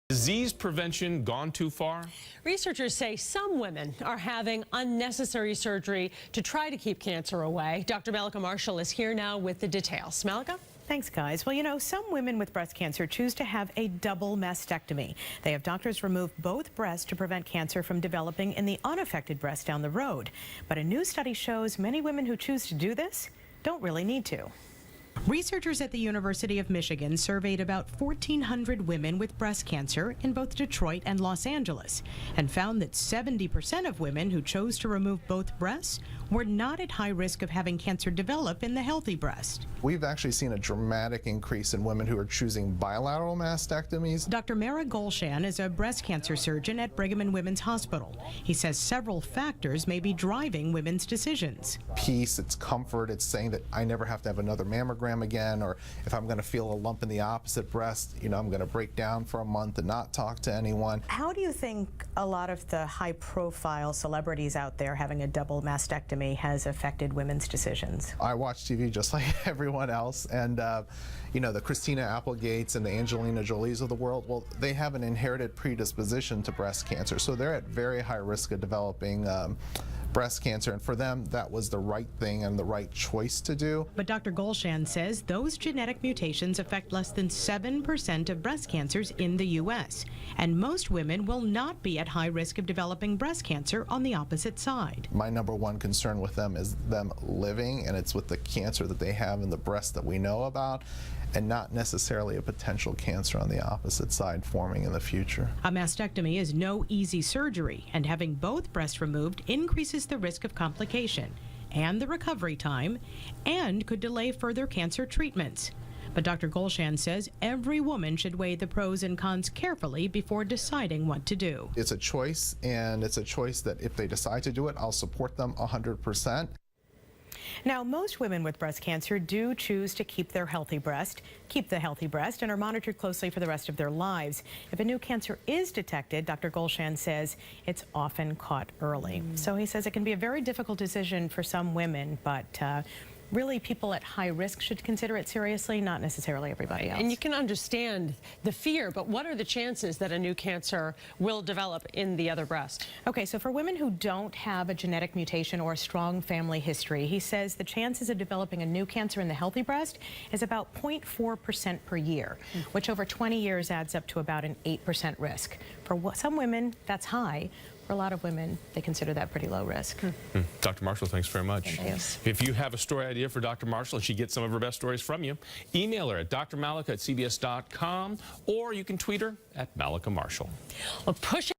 Disease prevention gone too far? Researchers say some women are having unnecessary surgery to try to keep cancer away. Dr. Mallika Marshall is here now with the details. Mallika? Thanks, guys. Well, you know, some women with breast cancer choose to have a double mastectomy. They have doctors remove both breasts to prevent cancer from developing in the unaffected breast down the road. But a new study shows many women who choose to do this don't really need to. Researchers at the University of Michigan surveyed about 1,400 women with breast cancer in both Detroit and Los Angeles and found that 70% of women who chose to remove both breasts were not at high risk of having cancer develop in the healthy breast. We've actually seen a dramatic increase in women who are choosing bilateral mastectomies. Dr. Mara Golshan is a breast cancer surgeon at Brigham and Women's Hospital. He says several factors may be driving women's decisions. Peace, it's comfort, it's saying that I never have to have another mammogram again, or if I'm going to feel a lump in the opposite breast, you know, I'm going to break down for a month and not talk to anyone. How do you think a lot of the high-profile celebrities out there having a double mastectomy has affected women's decisions? I watch TV just like everyone else, and you know, the Christina Applegates and the Angelina Jolies of the world, well, they have an inherited predisposition to breast cancer, so they're at very high risk of developing breast cancer, and for them that was the right thing and the right choice to do. But Dr. Golshan says those genetic mutations affect less than 7% of breast cancers in the U.S., and most women will not be at high risk of developing breast cancer on the opposite side. My number one concern with them is them living, and it's with the cancer that they have in the breast that we know about, and not necessarily a potential cancer on the opposite side forming in the future. A mastectomy is no easy surgery, and having both breasts removed increases the risk of complication and the recovery time, and could delay further cancer treatments. But Dr. Golshan says every woman should weigh the pros and cons carefully before deciding what to do. It's a choice, and it's a choice that if they decide to do it, I'll support them 100%. Now, most women with breast cancer do choose to keep the healthy breast, and are monitored closely for the rest of their lives. If a new cancer is detected, Dr. Golshan says it's often caught early. So he says it can be a very difficult decision for some women, but really people at high risk should consider it seriously, not necessarily everybody else. And you can understand the fear, but what are the chances that a new cancer will develop in the other breast? Okay, so for women who don't have a genetic mutation or a strong family history, he says the chances of developing a new cancer in the healthy breast is about 0.4% per year, which over 20 years adds up to about an 8% risk. For some women, that's high. For a lot of women, they consider that pretty low risk. Dr. Marshall, thanks very much. Thanks. If you have a story idea for Dr. Marshall and she gets some of her best stories from you, email her at drmallika@cbs.com, or you can tweet her at Mallika Marshall. Well, push